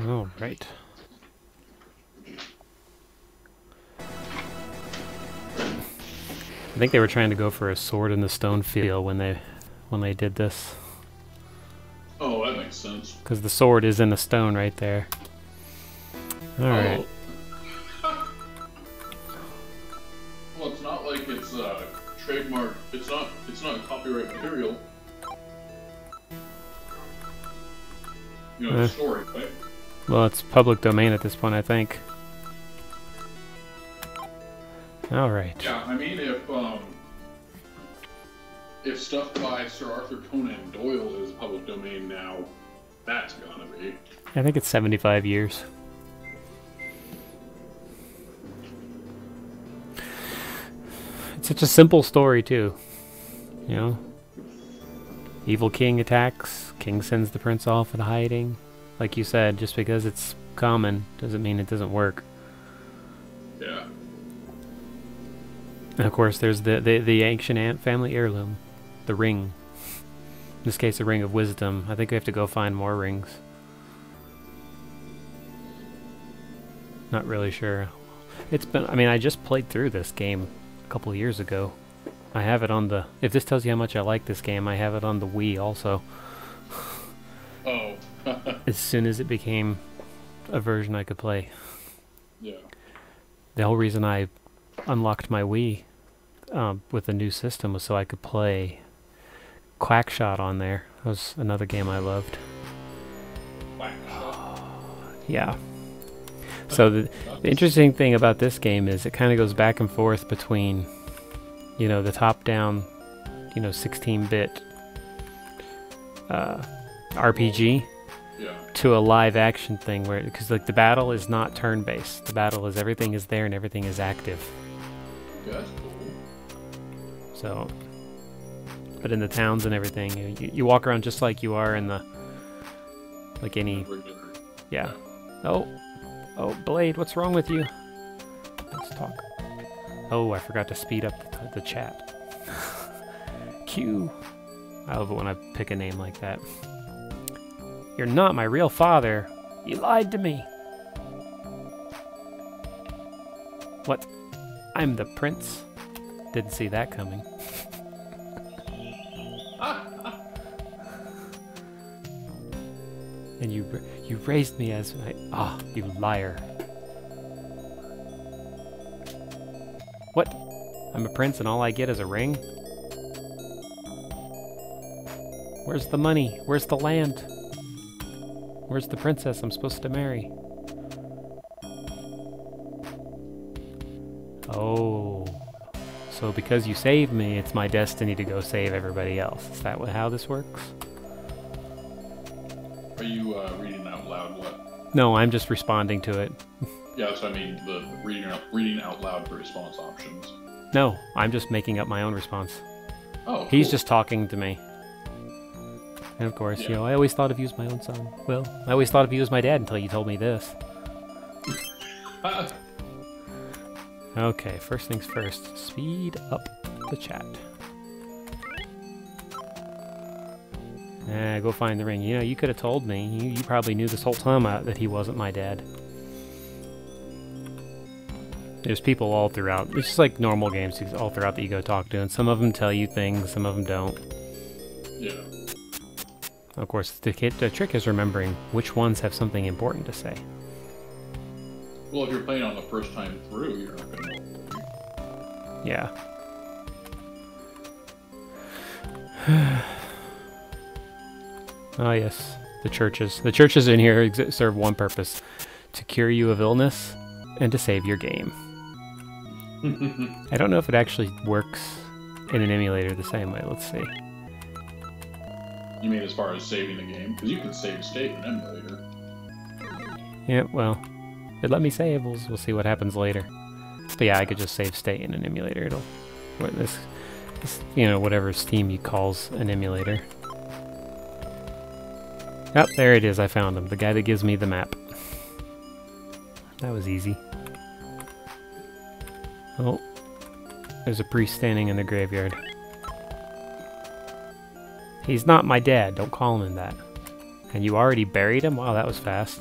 All right. I think they were trying to go for a sword in the stone field when they did this. Oh, that makes sense. Because the sword is in the stone right there. All right. Well, it's not like it's trademark. It's not copyright material. You know, the story, right? Well, it's public domain at this point, I think. All right. Yeah, I mean, if stuff by Sir Arthur Conan Doyle is public domain now, that's gonna be. I think it's 75 years. It's such a simple story, too. You know? Evil king attacks, king sends the prince off in hiding. Like you said, just because it's common doesn't mean it doesn't work. Yeah. And of course, there's the ancient family heirloom, the ring. In this case, a ring of wisdom. I think we have to go find more rings. Not really sure. It's been, I mean, I just played through this game a couple of years ago. I have it on the, if this tells you how much I like this game, I have it on the Wii also. Oh. As soon as it became a version I could play. Yeah. The whole reason I unlocked my Wii with the new system was so I could play Quackshot on there. That was another game I loved. Quackshot? Yeah. So the interesting thing about this game is it kind of goes back and forth between, you know, the top-down, you know, 16-bit RPG to a live-action thing where, because like the battle is not turn-based. The battle is everything is there and everything is active. Yeah, that's cool. So, but in the towns and everything, you walk around just like you are in the, like any, yeah. Oh, Blade, what's wrong with you? Let's talk. Oh, I forgot to speed up the chat. Q. I love it when I pick a name like that. You're not my real father. You lied to me. What? I'm the prince? Didn't see that coming. And you raised me as my... Ah, you liar. What? I'm a prince and all I get is a ring? Where's the money? Where's the land? Where's the princess I'm supposed to marry? Oh. So because you saved me, it's my destiny to go save everybody else. Is that how this works? Are you reading out loud what? No, I'm just responding to it. Yeah, so I mean the reading out loud for response options. No, I'm just making up my own response. Oh, He's cool. just talking to me. And of course, you know, I always thought of you as my own son. Well, I always thought of you as my dad until you told me this. Okay, first things first. Speed up the chat. Go find the ring. You know, you could have told me. You probably knew this whole time that he wasn't my dad. There's people all throughout. It's just like normal games all throughout that you go talk to, and some of them tell you things, some of them don't. Yeah. Of course, the trick is remembering which ones have something important to say. Well, if you're playing on the first time through, you're not going to know. Yeah. Oh yes, the churches. The churches in here serve one purpose: to cure you of illness and to save your game. I don't know if it actually works in an emulator the same way. Let's see. You mean as far as saving the game? Because you can save state in an emulator. Yeah, well, it let me save. We'll see what happens later. But yeah, I could just save state in an emulator. It'll, this you know, whatever Steam calls an emulator. Oh, there it is. I found him. The guy that gives me the map. That was easy. Oh, there's a priest standing in the graveyard. He's not my dad. Don't call him that. And you already buried him? Wow, that was fast.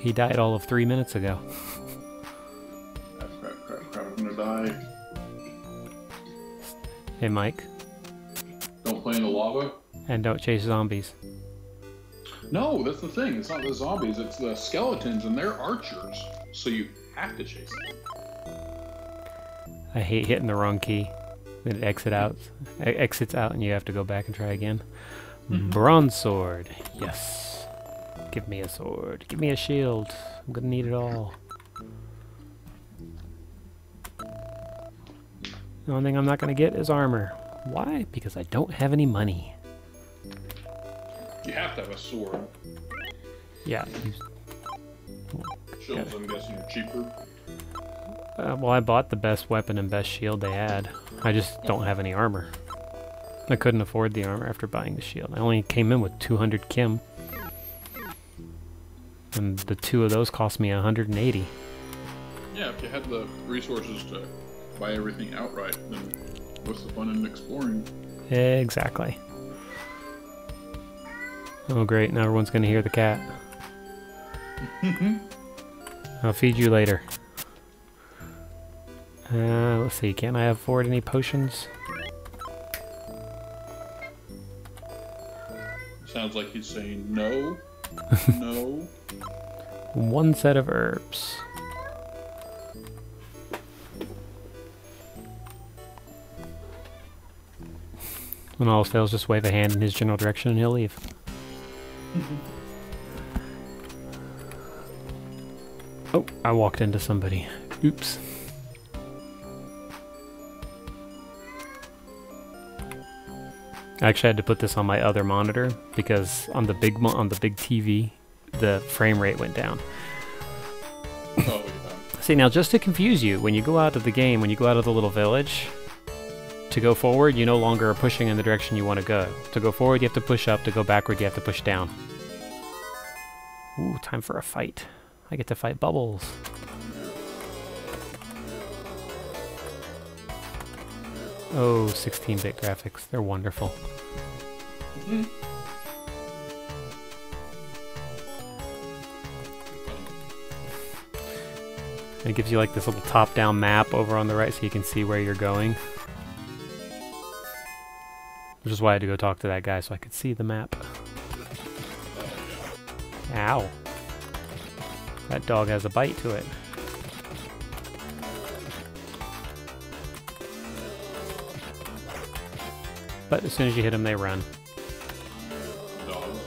He died all of 3 minutes ago. Crap, I'm gonna die. Hey, Mike. Don't play in the lava? And don't chase zombies. No, that's the thing. It's not the zombies, it's the skeletons, and they're archers. So you have to chase them. I hate hitting the wrong key. It exits out and you have to go back and try again. Bronze sword. Yes. Give me a sword. Give me a shield. I'm gonna need it all. The only thing I'm not gonna get is armor. Why? Because I don't have any money. You have to have a sword. Yeah. Shields, I'm guessing, are cheaper. Well, I bought the best weapon and best shield they had. I just don't have any armor. I couldn't afford the armor after buying the shield. I only came in with 200 Kim. And the 2 of those cost me 180. Yeah, if you had the resources to buy everything outright, then what's the fun in exploring? Exactly. Oh great, now everyone's gonna hear the cat. I'll feed you later. Let's see, can I afford any potions? Sounds like he's saying no. No. 1 set of herbs. When all else fails, just wave a hand in his general direction and he'll leave. Oh, I walked into somebody. Oops. I actually had to put this on my other monitor because on the big TV, the frame rate went down. Oh, yeah. See, now just to confuse you, when you go out of the game, when you go out of the little village, to go forward, you no longer are pushing in the direction you want to go. To go forward, you have to push up. To go backward, you have to push down. Ooh, time for a fight. I get to fight Bubbles. Oh, 16-bit graphics. They're wonderful. It gives you like this little top-down map over on the right so you can see where you're going. Which is why I had to go talk to that guy so I could see the map. Ow. That dog has a bite to it. But as soon as you hit them, they run. Dogs.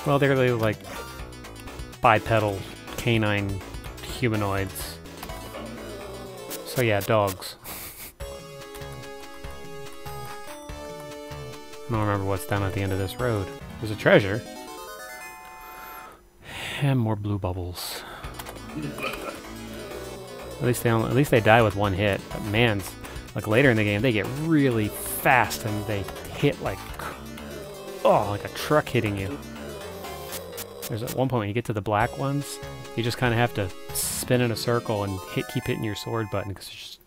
Well, they're really like bipedal canine humanoids. So yeah, dogs. I don't remember what's down at the end of this road. There's a treasure. And more blue bubbles. At least they die with 1 hit. But man's like later in the game they get really fast and they hit like like a truck hitting you. There's at one point when you get to the black ones, you just kind of have to spin in a circle and keep hitting your sword button because there's just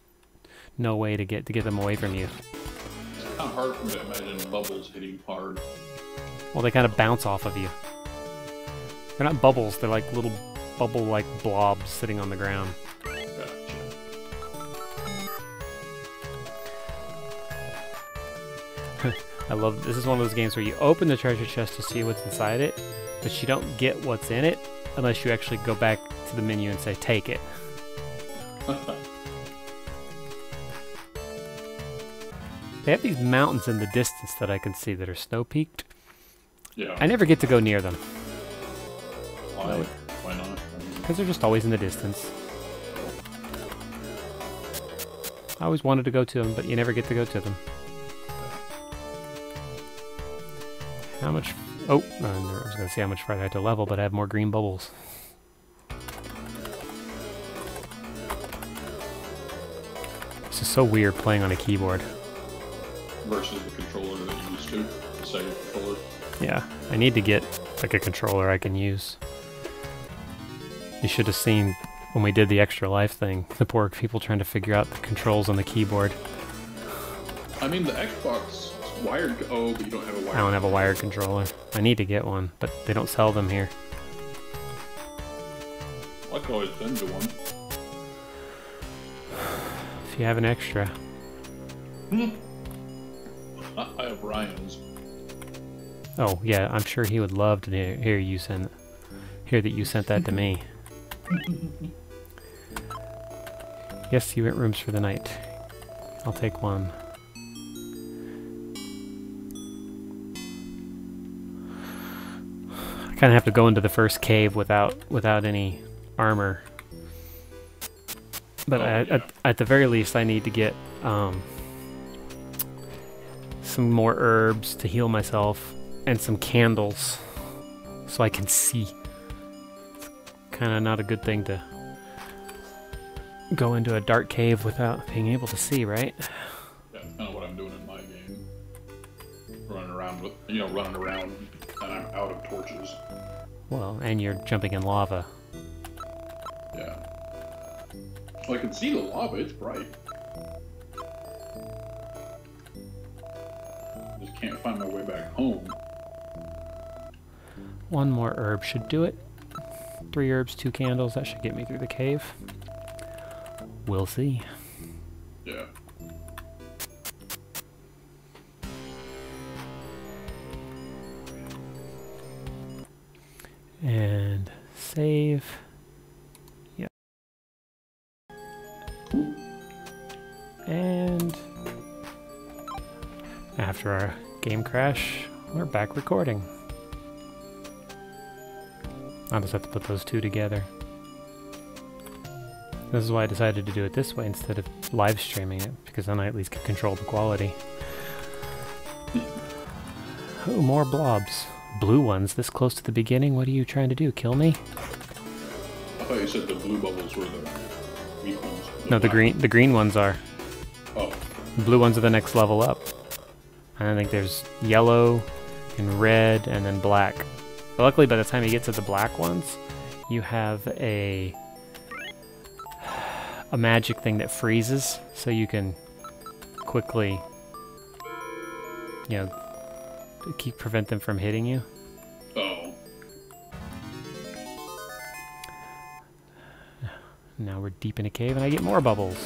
no way to get them away from you. It's kind of hard for me to imagine bubbles hitting hard. Well, they kind of bounce off of you. They're not bubbles, they're like little bubble-like blobs sitting on the ground. Gotcha. I love this is one of those games where you open the treasure chest to see what's inside it, but you don't get what's in it unless you actually go back to the menu and say, take it. They have these mountains in the distance that I can see that are snow-peaked. Yeah. I never get to go near them. Why? Why not? Because they're just always in the distance. I always wanted to go to them, but you never get to go to them. How much... Oh, I was going to see how much farther I had to level, but I have more green bubbles. This is so weird playing on a keyboard. Versus the controller that you used to, the Sega controller. Yeah, I need to get like a controller I can use. You should have seen when we did the Extra Life thing, the poor people trying to figure out the controls on the keyboard. I mean, the Xbox is wired. Oh, but you don't have a wired. I don't have a wired controller. I need to get one, but they don't sell them here. I could always send you one. If you have an extra. I have Ryan's. Oh yeah, I'm sure he would love to hear that you sent that to me. Yes, you rent rooms for the night. I'll take one. I kind of have to go into the first cave without any armor. But at the very least, I need to get some more herbs to heal myself and some candles so I can see. It's kind of not a good thing to go into a dark cave without being able to see, right? Yeah, that's kind of what I'm doing in my game. Running around and I'm out of torches. Well, and you're jumping in lava. Yeah. Well, I can see the lava, it's bright. Just can't find my way back home. One more herb should do it. 3 herbs, 2 candles, that should get me through the cave. We'll see. Yeah. And save. Yeah. And after our game crash, we're back recording. I'll just have to put those two together. This is why I decided to do it this way instead of live streaming it, because then I at least can control the quality. Oh, more blobs. Blue ones this close to the beginning? What are you trying to do? Kill me? I thought you said the blue bubbles were the weak ones. No, the green ones are. Oh. The blue ones are the next level up. And I think there's yellow and red and then black. But luckily by the time you get to the black ones, you have a magic thing that freezes, so you can quickly, prevent them from hitting you. Oh. Now we're deep in a cave and I get more bubbles.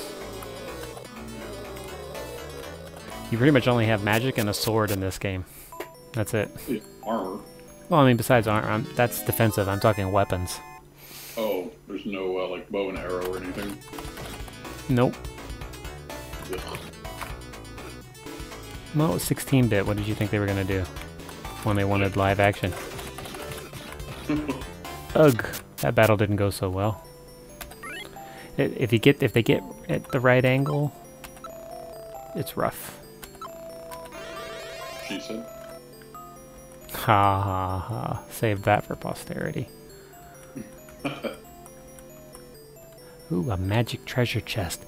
You pretty much only have magic and a sword in this game. That's it. Yeah, armor. Well, I mean, besides armor, that's defensive. I'm talking weapons. Oh, there's no, like, bow and arrow or anything? Nope. Ugh. Well, 16-bit. What did you think they were going to do when they wanted live action? Ugh. That battle didn't go so well. If they get at the right angle, it's rough. She said. Ha ha ha. Save that for posterity. Ooh, a magic treasure chest.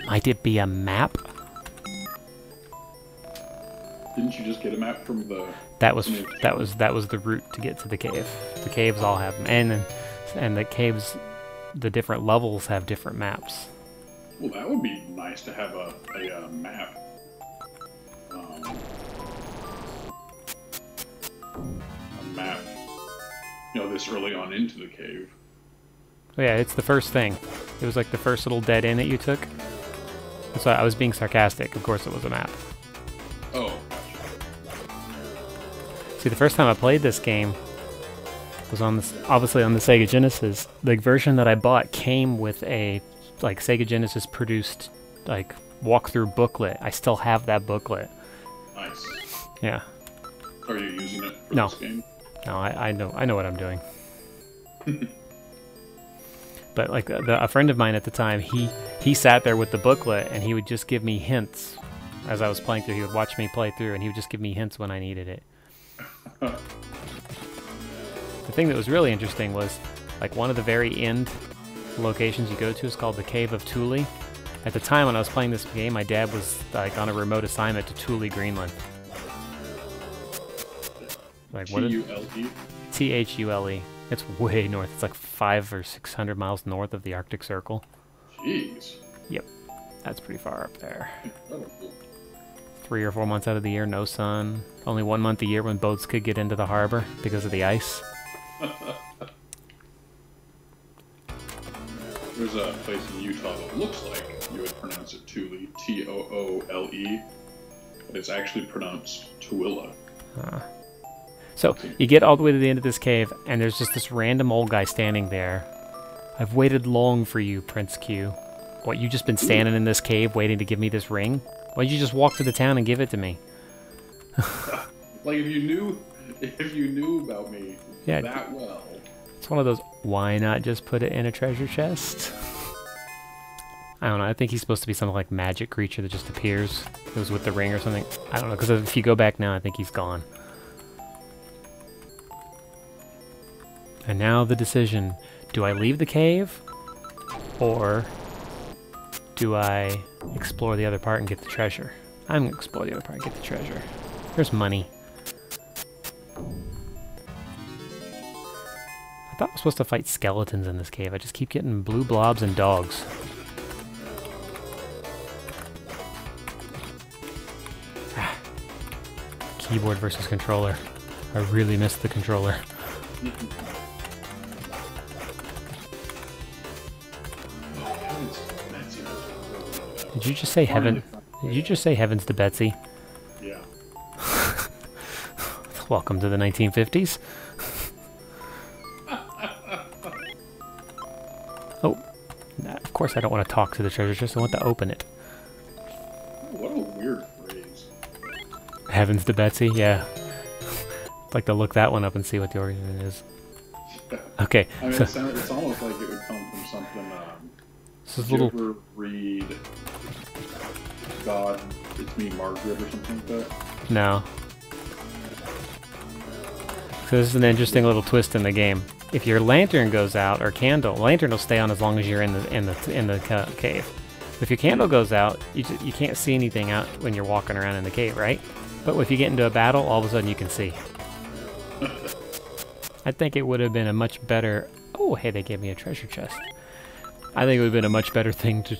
Might it be a map? Didn't you just get a map from the... That was the route to get to the cave. The caves all have them, and the caves, the different levels have different maps. Well, that would be nice to have a map. A map, this early on into the cave. Oh yeah, it's the first thing. It was like the first little dead end that you took. So I was being sarcastic. Of course it was a map. Oh, gotcha. See, the first time I played this game was obviously on the Sega Genesis. The version that I bought came with a Sega Genesis produced walkthrough booklet. I still have that booklet. Nice. Yeah. Are you using it for No. this game? No, I know what I'm doing. But a friend of mine at the time, he sat there with the booklet and he would just give me hints as I was playing through. He would watch me play through and he would just give me hints when I needed it. The thing that was really interesting was one of the very end locations you go to is called the Cave of Thule. At the time when I was playing this game, my dad was on a remote assignment to Thule, Greenland. T-U-L-E? Thule. It's way north. It's 500 or 600 miles north of the Arctic Circle. Jeez. Yep. That's pretty far up there. Incredible. 3 or 4 months out of the year, no sun. Only 1 month a year when boats could get into the harbor because of the ice. There's a place in Utah that looks like you would pronounce it Thule, Toole, but it's actually pronounced Tooele. So you get all the way to the end of this cave, and there's just this random old guy standing there. I've waited long for you, Prince Q. What, you just been standing in this cave waiting to give me this ring? Why'd you just walk to the town and give it to me? Like if you knew about me that well. It's one of those, why not just put it in a treasure chest? I don't know, I think he's supposed to be something like magic creature that just appears. It was with the ring or something. I don't know, because if you go back now, I think he's gone. And now the decision. Do I leave the cave? Or do I explore the other part and get the treasure? I'm going to explore the other part and get the treasure. There's money. I thought I was supposed to fight skeletons in this cave. I just keep getting blue blobs and dogs. Keyboard versus controller. I really missed the controller. Did you just say heaven? Did you just say heavens to Betsy? Yeah. Welcome to the 1950s. Oh, of course I don't want to talk to the treasure chest. I want to open it. What a weird phrase. Heavens to Betsy, yeah. I'd like to look that one up and see what the origin is. Okay. I mean, So, it's almost like it would come from something. this is Did little. you ever read God, It's Me, Margaret, or something like that? No. So this is an interesting little twist in the game. If your lantern goes out or candle, lantern will stay on as long as you're in the cave. If your candle goes out, you can't see anything out when you're walking around in the cave, right? But if you get into a battle, all of a sudden you can see. I think it would have been a much better... Oh, hey, they gave me a treasure chest. I think it would have been a much better thing to...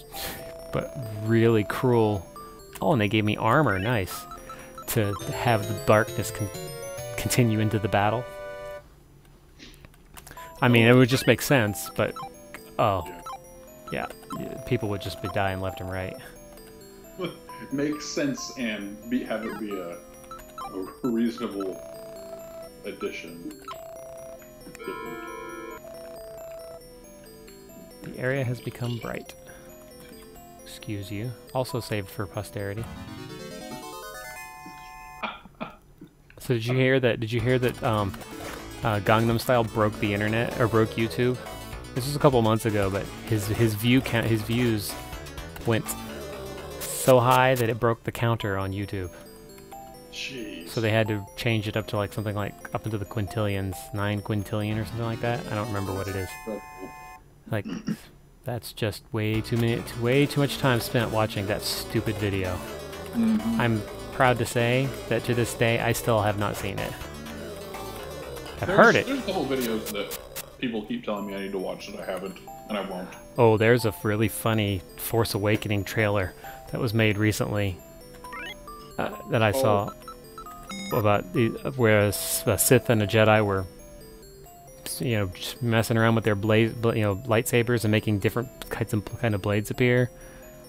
But really cruel. Oh, and they gave me armor, nice. To have the darkness continue into the battle. I mean, it would just make sense, but... Oh. Yeah, people would just be dying left and right. Makes sense and have it be a reasonable addition. The area has become bright. Excuse you. Also saved for posterity. So did you hear that? Gangnam Style broke the internet or broke YouTube? This was a couple months ago, but his views went so high that it broke the counter on YouTube. Jeez. So they had to change it up to like something like up into the quintillions, 9 quintillion or something like that. I don't remember what it is. Like, that's just way too much time spent watching that stupid video. Mm-hmm. I'm proud to say that to this day I still have not seen it. I've heard it. There's a couple videos that people keep telling me I need to watch that I haven't, and I won't. Oh, there's a really funny Force Awakening trailer that was made recently that I saw about where a Sith and a Jedi were, just messing around with their lightsabers and making different kind of blades appear.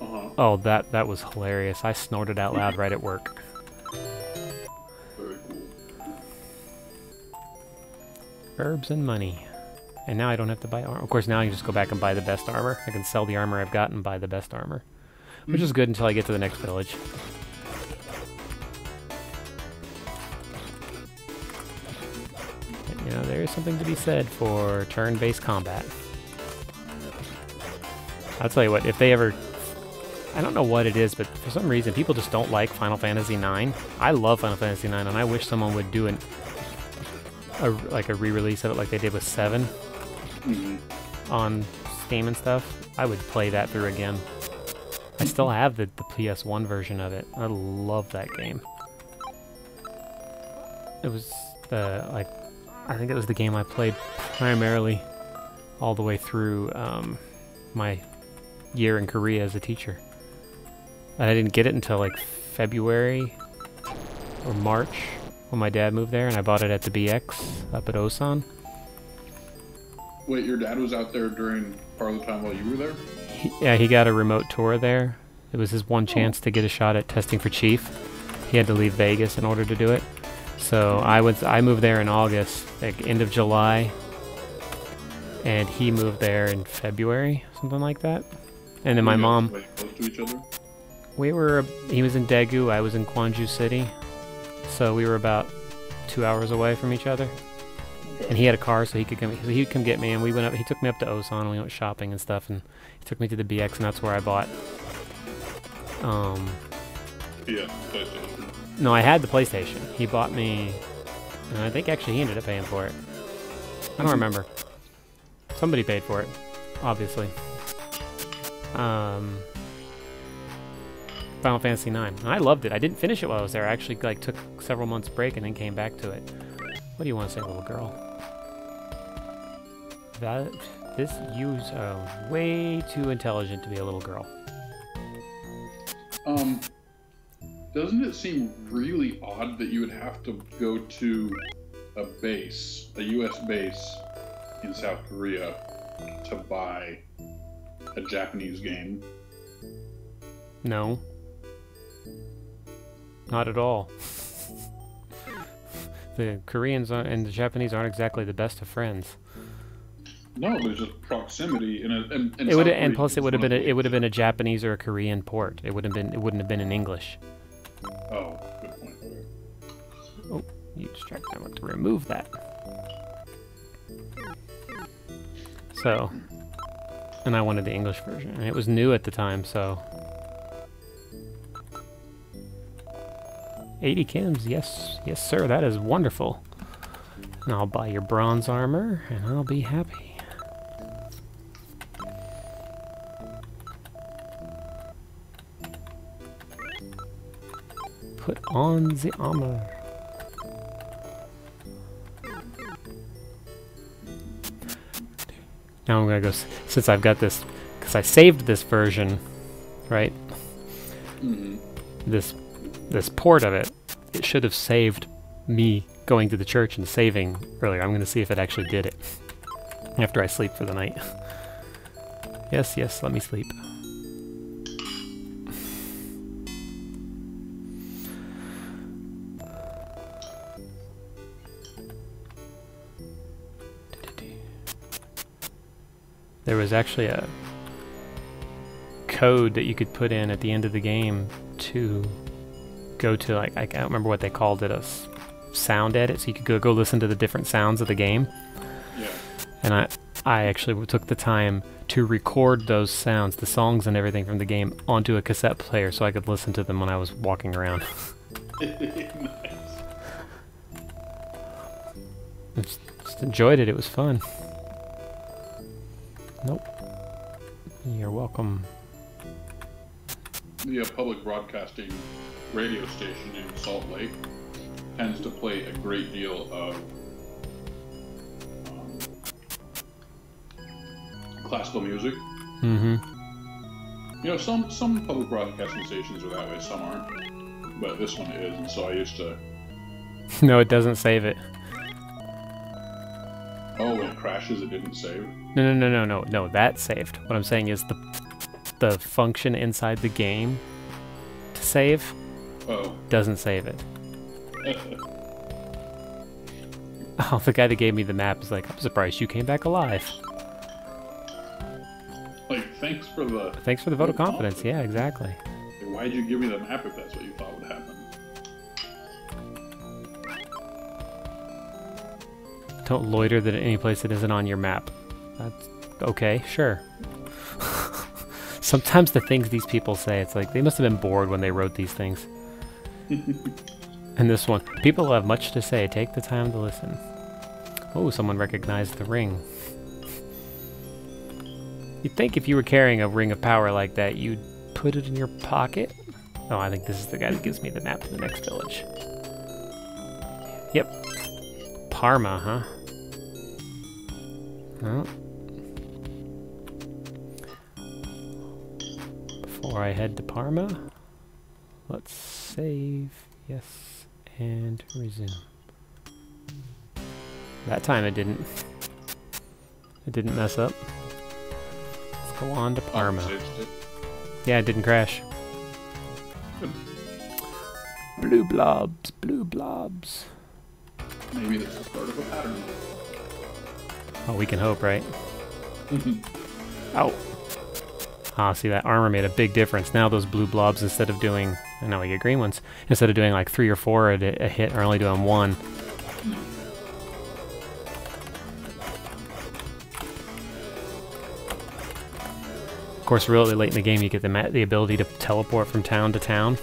Uh-huh. Oh, that was hilarious. I snorted out loud right at work. Very cool. Herbs and money. And now I don't have to buy armor. Of course, now I can just go back and buy the best armor. I can sell the armor I've got and buy the best armor. Which is good until I get to the next village. And, there is something to be said for turn-based combat. I'll tell you what, if they ever... I don't know what it is, but for some reason people just don't like Final Fantasy IX. I love Final Fantasy IX, and I wish someone would do a re-release of it like they did with 7 on Steam and stuff. I would play that through again. I still have the PS1 version of it. I love that game. It was I think it was the game I played primarily all the way through my year in Korea as a teacher. And I didn't get it until like February or March when my dad moved there, and I bought it at the BX up at Osan. Wait, your dad was out there during part of the time while you were there? Yeah, he got a remote tour there. It was his one chance to get a shot at testing for chief. He had to leave Vegas in order to do it. So I moved there in August, like end of July, and he moved there in February, something like that. And then my mom. Close to each other? He was in Daegu, I was in Gwangju City, so we were about 2 hours away from each other. And he had a car, so he'd come get me, and we went up. He took me up to Osan, and we went shopping and stuff, and he took me to the BX, and that's where I bought. Yeah, PlayStation. No, I had the PlayStation. He bought me, and I think actually he ended up paying for it. I don't remember. Somebody paid for it, obviously. Final Fantasy IX. I loved it. I didn't finish it while I was there. I actually like took several months break and then came back to it. What do you want to say, little girl? You are way too intelligent to be a little girl. Doesn't it seem really odd that you would have to go to a base, a U.S. base in South Korea to buy a Japanese game? No. Not at all. The Koreans and the Japanese aren't exactly the best of friends. No, there's just proximity, and plus it would have been a Japanese or a Korean port. It wouldn't have been in English. Oh, good point. Oh, you distracted. I want to remove that. So, and I wanted the English version, and it was new at the time, so. 80 Kims, yes, sir, that is wonderful. And I'll buy your bronze armor, and I'll be happy. Put on the armor. Now I'm gonna go, since I've got this, because I saved this version, right? Mm-hmm. This port of it, it should have saved me going to the church and saving earlier. I'm going to see if it actually did it after I sleep for the night. Yes, let me sleep. There was actually a code that you could put in at the end of the game to go to, like, I can't remember what they called it, a sound edit, so you could go listen to the different sounds of the game. Yeah. And I actually took the time to record those sounds, the songs and everything from the game, onto a cassette player so I could listen to them when I was walking around. Nice. Just enjoyed it. It was fun. Nope. You're welcome. The public broadcasting radio station in Salt Lake tends to play a great deal of classical music. Mm-hmm. You know, some public broadcasting stations are that way, some aren't. But this one is, and so I used to... No, it doesn't save it. Oh, when it crashes, it didn't save? No, that saved. What I'm saying is the function inside the game to save doesn't save it. Oh, the guy that gave me the map is like, I'm surprised you came back alive. Like, thanks for the vote of confidence. Yeah, exactly. Why'd you give me the map if that's what you thought would happen? Don't loiter at any place that isn't on your map. That's okay, sure. Sometimes the things these people say, it's like they must have been bored when they wrote these things. And this one, people have much to say. Take the time to listen. Oh, someone recognized the ring. You'd think if you were carrying a ring of power like that, you'd put it in your pocket? Oh, I think this is the guy that gives me the map to the next village. Yep. Parma, huh? Well, before I head to Parma, let's save, yes, and resume. That time it didn't. It didn't mess up. Let's go on to Parma. Oh, Yeah, it didn't crash. good. Blue blobs, blue blobs. Maybe this is the start of a pattern. Oh, we can hope, right? Ow. Ah, see, that armor made a big difference. Now those blue blobs, instead of doing... I know we get green ones. Instead of doing like 3 or 4 a hit, are only doing 1. Of course, really late in the game, you get the ability to teleport from town to town.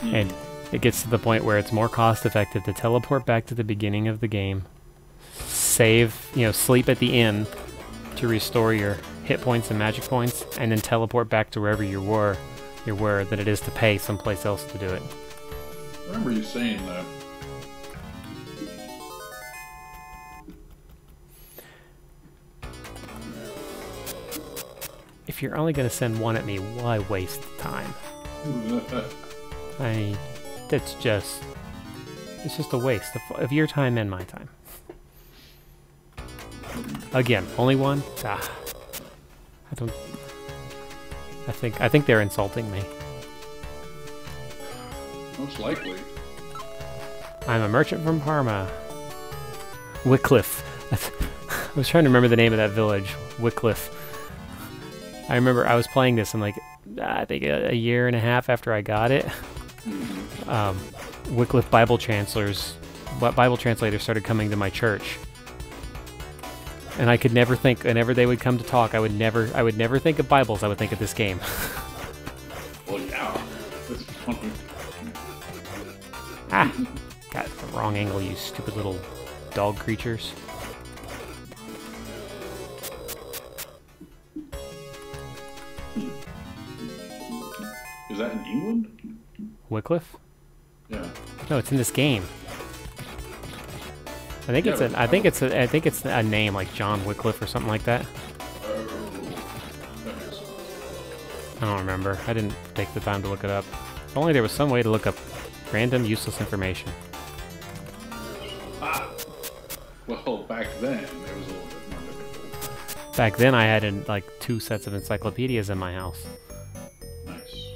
And it gets to the point where it's more cost-effective to teleport back to the beginning of the game, save, sleep at the inn to restore your hit points and magic points, and then teleport back to wherever you were, than it is to pay someplace else to do it. I remember you saying that. If you're only going to send one at me, why waste time? It's just a waste of your time and my time. Again, only one? I think they're insulting me. Most likely. I'm a merchant from Parma. Wycliffe. I was trying to remember the name of that village. Wycliffe. I remember I was playing this and I think a year and a half after I got it, Wycliffe Bible translators started coming to my church. And I could never think, whenever they would come to talk, I would never think of Bibles, I would think of this game. Well, yeah. That's funny. Ah! Got the wrong angle, you stupid little dog creatures. Is that in England? Wycliffe? Yeah. No, it's in this game. I think it's a name like John Wycliffe or something like that. I don't remember. I didn't take the time to look it up. If only there was some way to look up random useless information. Ah. Well, back then it was a little bit more difficult. Back then I had like 2 sets of encyclopedias in my house. Nice.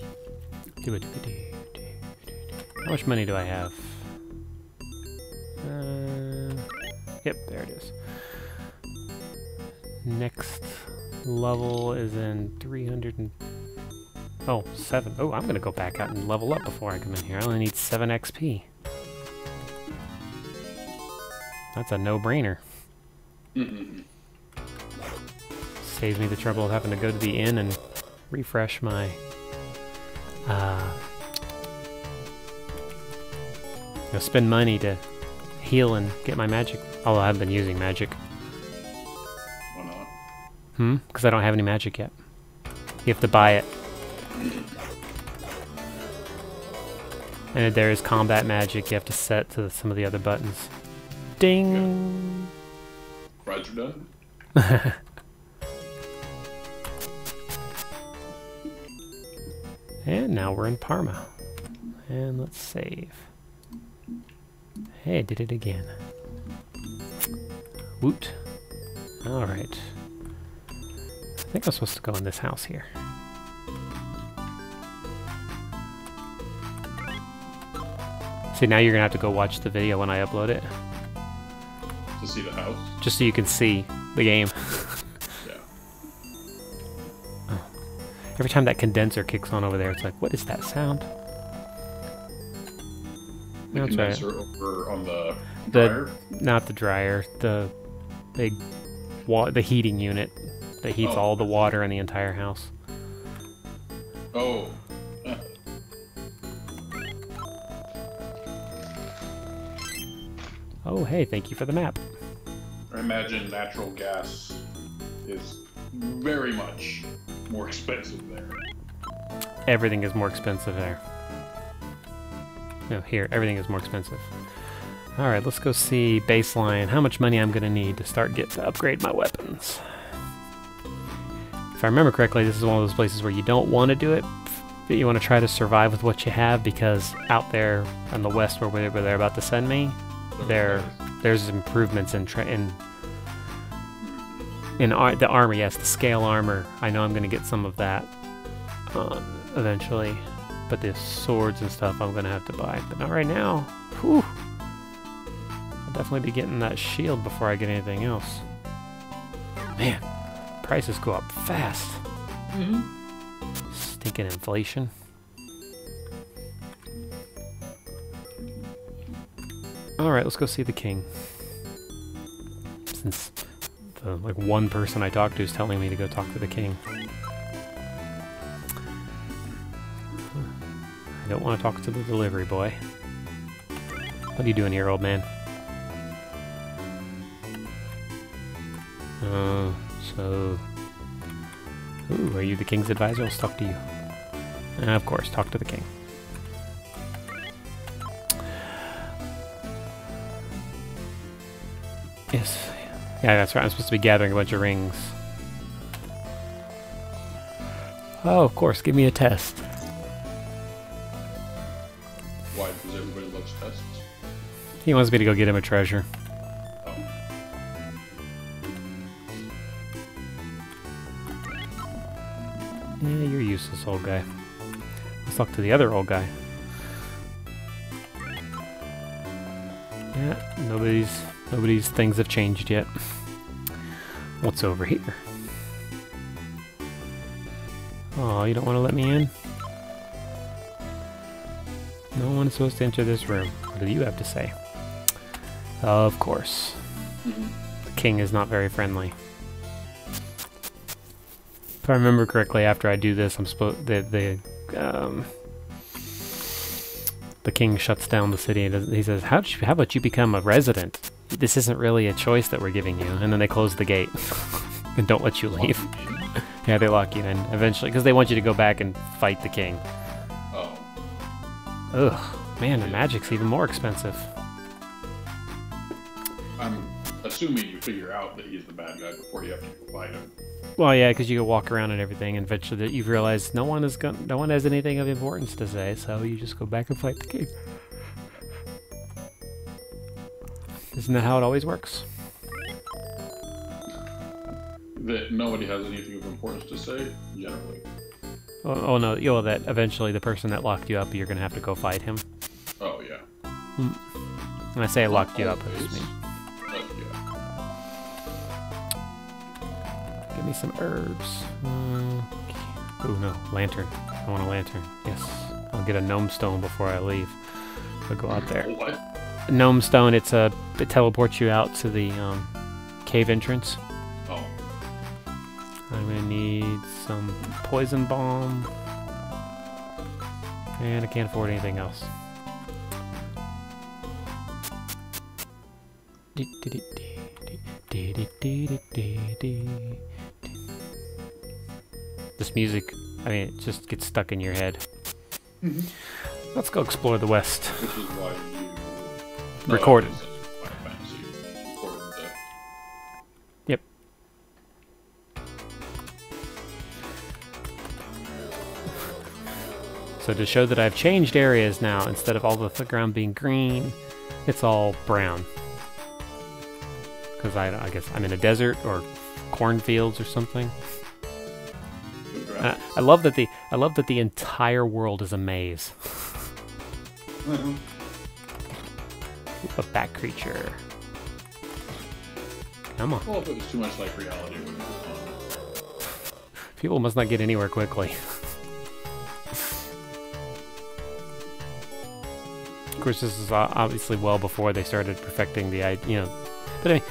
How much money do I have? Yep, there it is. Next level is in 300 Oh, 7. Oh, I'm gonna go back out and level up before I come in here. I only need 7 XP. That's a no-brainer. Saves me the trouble of having to go to the inn and refresh my spend money to heal and get my magic. Although I haven't been using magic. Why not? Because I don't have any magic yet. You have to buy it. And there is combat magic you have to set to some of the other buttons. Ding! Glad you're done. And now we're in Parma. And let's save. Hey, I did it again. Woot. Alright. I think I'm supposed to go in this house here. See, now you're gonna have to go watch the video when I upload it. To see the house? Just so you can see the game. Yeah. Oh. Every time that condenser kicks on over there, it's like, what is that sound? The That's condenser right. over on the dryer? Not the dryer, the big the heating unit that heats all the water in the entire house. Oh. Oh, hey, thank you for the map. I imagine natural gas is very much more expensive there. Everything is more expensive there. No, here, everything is more expensive. Alright, let's go see baseline, how much money I'm going to need to upgrade my weapons. If I remember correctly, this is one of those places where you don't want to do it, but you want to try to survive with what you have, because out there in the west where they're about to send me, there's improvements in the armor, yes, the scale armor. I know I'm going to get some of that eventually. But the swords and stuff I'm going to have to buy. But not right now. Whew. I'll definitely be getting that shield before I get anything else. Man, prices go up fast. Mm-hmm. Stinking inflation. Alright, let's go see the king. Since the like one person I talk to is telling me to go talk to the king. I don't want to talk to the delivery boy. What are you doing here, old man? So... Ooh, are you the king's advisor? Let's talk to you. Of course, talk to the king. Yes. Yeah, that's right. I'm supposed to be gathering a bunch of rings. Oh, of course. Give me a test. Why? Because everybody loves tests? He wants me to go get him a treasure. Oh. Yeah, you're useless, old guy. Let's talk to the other old guy. Yeah, nobody's things have changed yet. What's over here? Oh, you don't want to let me in? No one is supposed to enter this room. What do you have to say? Of course. Mm-hmm. The king is not very friendly. If I remember correctly, after I do this, I'm supposed the king shuts down the city. He says, "How about you become a resident? This isn't really a choice that we're giving you." And then they close the gate and don't let you leave. Yeah, they lock you in eventually because they want you to go back and fight the king. Oh. Ugh, man, the magic's even more expensive. I'm assuming you figure out that he's the bad guy before you have to go fight him. Well, yeah, because you go walk around and everything, and eventually you've realized no one has anything of importance to say, so you just go back and fight the king. Isn't that how it always works? That nobody has anything of importance to say, generally. Oh no, that eventually the person that locked you up, you're gonna have to go fight him. Oh, yeah. When I say I locked you up, I just mean... Yeah. Give me some herbs. Oh no, lantern. I want a lantern. Yes. I'll get a gnome stone before I leave. I'll go out there. What? A gnome stone, it teleports you out to the cave entrance. Oh. I'm gonna need some poison bomb. And I can't afford anything else. This music, I mean, it just gets stuck in your head. Mm-hmm. Let's go explore the West. Which is why you... Recorded. Final Fantasy recorded that. Yep. So to show that I've changed areas now, instead of all the ground being green, it's all brown. Because I guess I'm in a desert or cornfields or something. I love that the entire world is a maze. Mm-hmm. A bat creature. Come on. Well, if it was too much like reality, it wouldn't be fun. People must not get anywhere quickly. Of course, this is obviously well before they started perfecting the idea, but I mean,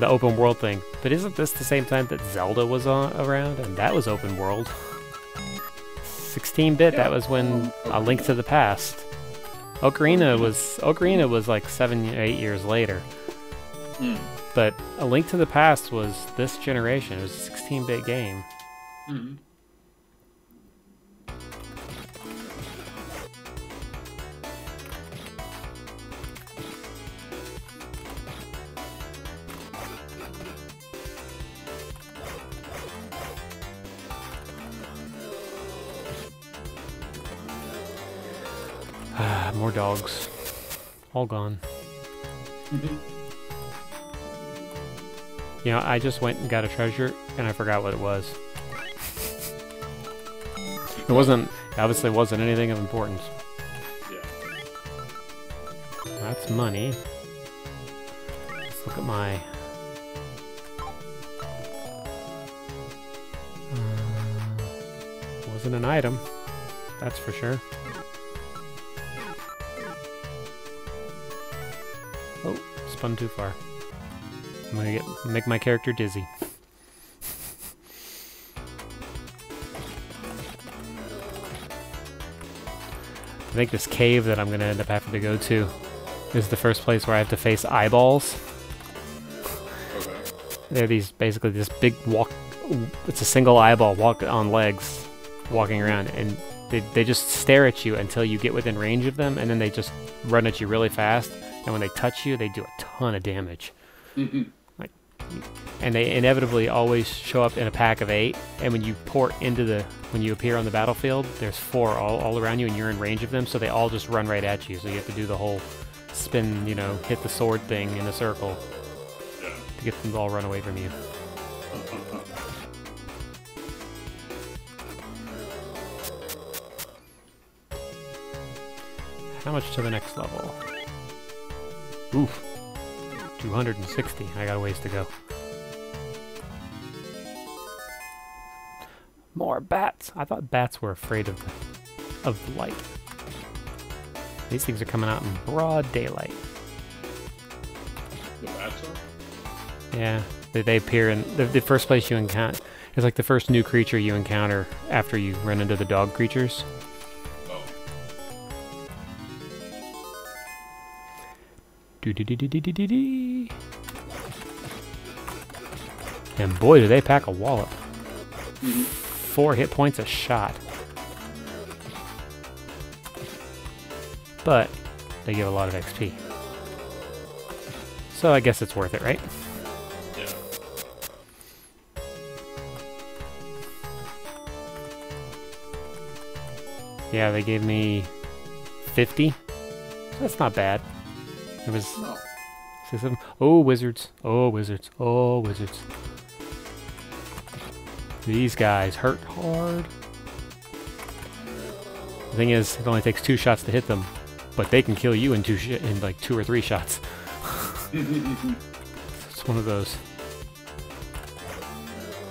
the open world thing. But isn't this the same time that Zelda was around, and that was open world? 16-bit. Yeah. That was when A Link to the Past. Ocarina was like 7 or 8 years later. Mm. But A Link to the Past was this generation. It was a 16-bit game. Mm-hmm. More dogs. All gone. You know, I just went and got a treasure, and I forgot what it was. It wasn't, obviously wasn't anything of importance. Yeah. That's money. Let's look at my... wasn't an item, that's for sure. Oh, spun too far. I'm gonna make my character dizzy. I think this cave that I'm gonna end up having to go to is the first place where I have to face eyeballs. Okay. They're these, basically this big walk, it's a single eyeball walk on legs, walking around, and they just stare at you until you get within range of them, and then they just run at you really fast, and when they touch you, they do a ton of damage. Like, and they inevitably always show up in a pack of 8, and when you when you appear on the battlefield, there's 4 all around you, and you're in range of them, so they all just run right at you, so you have to do the whole spin, you know, hit the sword thing in a circle to get them to all run away from you. How much to the next level? Oof. 260. I got a ways to go. More bats. I thought bats were afraid of the light. These things are coming out in broad daylight. The bats are? Yeah, they appear in the first place you encounter. It's like the first new creature you encounter after you run into the dog creatures. Oh. Do-do-do-do-do-do-do. And boy, do they pack a wallop. 4 hit points a shot. But they give a lot of XP. So I guess it's worth it, right? Yeah. Yeah, they gave me 50. That's not bad. It was... No. Oh, wizards. Oh, wizards. Oh, wizards. These guys hurt hard. The thing is, it only takes 2 shots to hit them, but they can kill you in like 2 or 3 shots. It's one of those.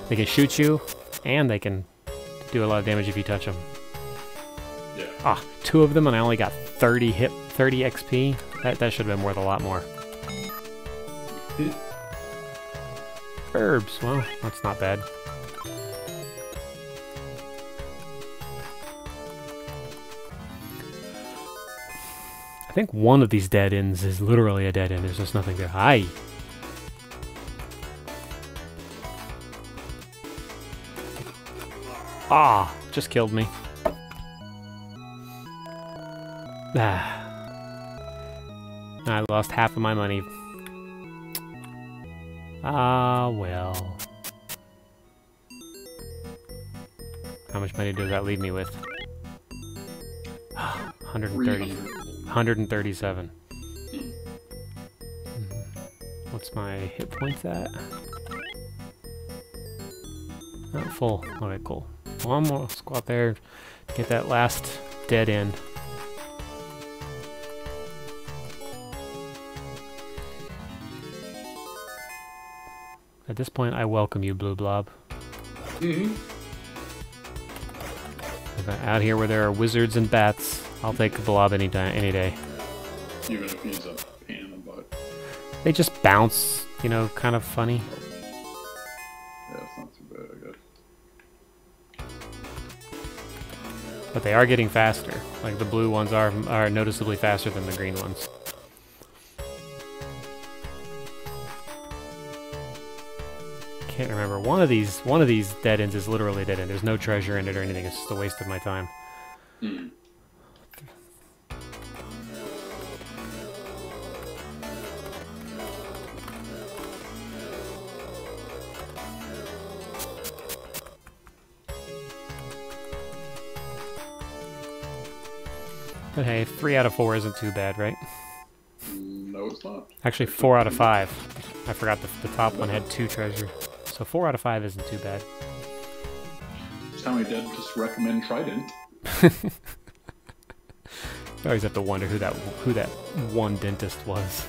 They can shoot you, and they can do a lot of damage if you touch them. Yeah. Ah, 2 of them, and I only got 30 XP. That should have been worth a lot more. Herbs. Well, that's not bad. I think one of these dead ends is literally a dead end. There's just nothing there. Hi. Ah, just killed me. Ah. I lost half of my money. Ah, well. How much money does that leave me with? 130. 137. What's my hit points at? Not full. Okay, cool. One more. Let's go out there, get that last dead end. At this point, I welcome you, Blue Blob. Out here where there are wizards and bats, I'll take a blob any day. Even if he's a pain in the butt. They just bounce, you know, kind of funny. Yeah, it's not too bad, I guess. But they are getting faster. Like the blue ones are noticeably faster than the green ones. Can't remember. One of these dead ends is literally a dead end. There's no treasure in it or anything. It's just a waste of my time. But hey, 3 out of 4 isn't too bad, right? No, it's not. Actually, 4 out of 5. I forgot the top one had 2 treasures. So 4 out of 5 isn't too bad. That's how many dentists recommend Trident. I always have to wonder who that one dentist was.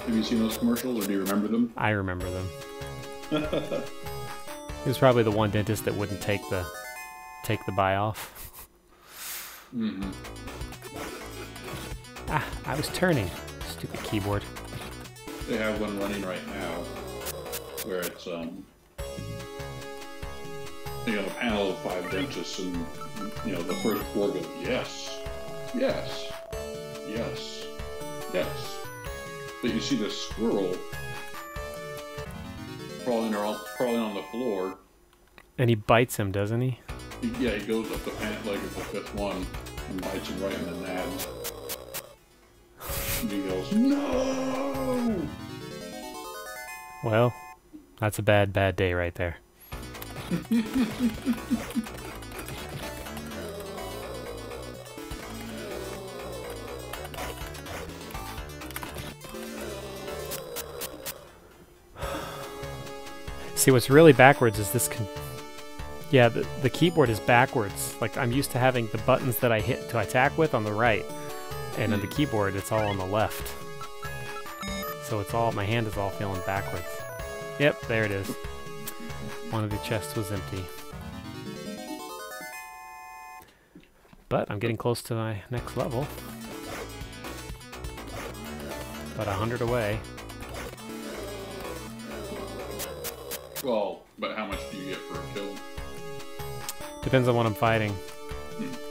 Have you seen those commercials, or do you remember them? I remember them. He was probably the one dentist that wouldn't take the buy off. Mm-hmm. Ah, I was turning. Stupid keyboard. They have one running right now where it's you know, a panel of 5 dentists, and you know, the first 4 go, yes, yes, yes, yes. But you see this squirrel crawling on the floor. And he bites him, doesn't he? Yeah, he goes up the pant leg of the 5th one and bites him right in the nads. And he goes, no! Well, that's a bad day right there. See, what's really backwards is this yeah, the keyboard is backwards. Like, I'm used to having the buttons that I hit to attack with on the right, and on the keyboard, it's all on the left. So it's all, my hand is all feeling backwards. Yep, there it is. One of the chests was empty. But I'm getting close to my next level. About 100 away. Well, but how much do you get for a kill? Depends on what I'm fighting.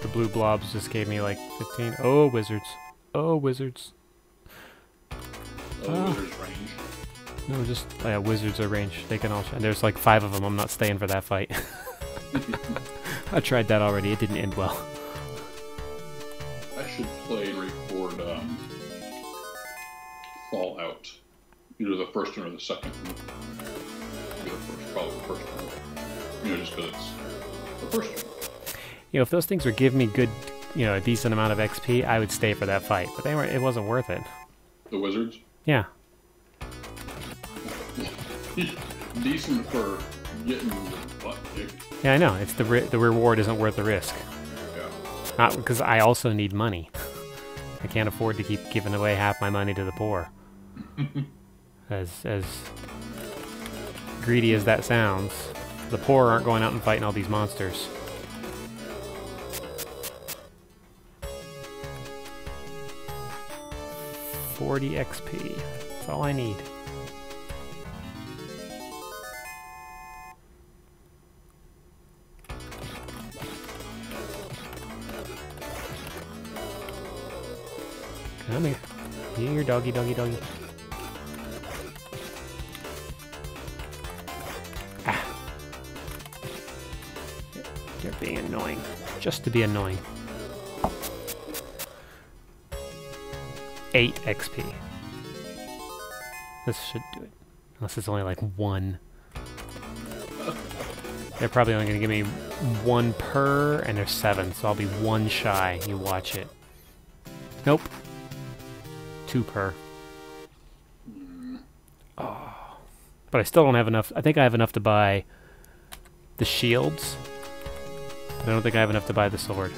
The blue blobs just gave me like 15. Oh, wizards. Oh, wizards. Oh, wizards range. No, just, yeah, wizards are range. They can all, and there's like 5 of them. I'm not staying for that fight. I tried that already. It didn't end well. I should play and record Fallout. Either the first one or the second one. Maybe the first, probably the first one. You know, just because it's the first one. You know, if those things were giving me good, you know, a decent amount of XP, I would stay for that fight. But they weren't. It wasn't worth it. The wizards? Yeah. Decent for getting your butt kicked. Yeah, I know. It's the reward isn't worth the risk. Yeah. Not because I also need money. I can't afford to keep giving away half my money to the poor. As greedy as that sounds, the poor aren't going out and fighting all these monsters. $40 XP. That's all I need. Come here. Here, doggy, doggy, doggy. Ah. You're being annoying. Just to be annoying. 8 XP. This should do it. Unless it's only like 1. They're probably only going to give me 1 per, and there's 7, so I'll be 1 shy. You watch it. Nope. 2 per. Oh. But I still don't have enough. I think I have enough to buy the shields. But I don't think I have enough to buy the sword.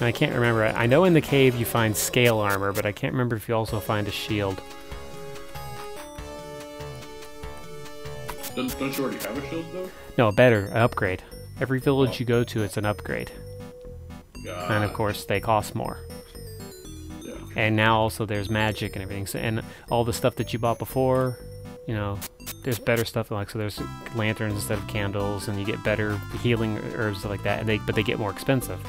And I can't remember. I know in the cave you find scale armor, but I can't remember if you also find a shield. Don't you already have a shield, though? No, better. An upgrade. Every village you go to, it's an upgrade. God. And of course, they cost more. Yeah. And now also there's magic and everything. So, and all the stuff that you bought before, you know, there's better stuff. Like, so there's lanterns instead of candles, and you get better healing herbs, stuff like that. And but they get more expensive.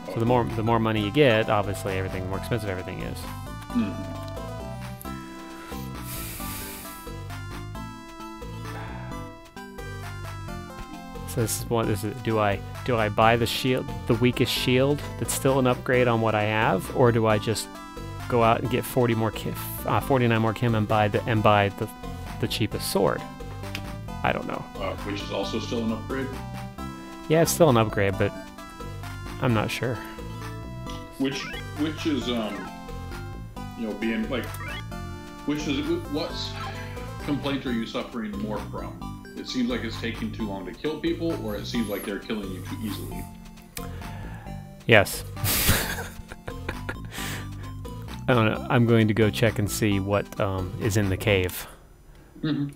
So the more money you get, obviously, the more expensive everything is. Mm-hmm. So this is what is it? Do I buy the shield, the weakest shield that's still an upgrade on what I have, or do I just go out and get 49 more kim and buy the cheapest sword? I don't know. Which is also still an upgrade. Yeah, it's still an upgrade, but I'm not sure. Which is being like, what complaint are you suffering more from? It seems like it's taking too long to kill people, or it seems like they're killing you too easily. Yes. I don't know. I'm going to go check and see what is in the cave. Mm-hmm.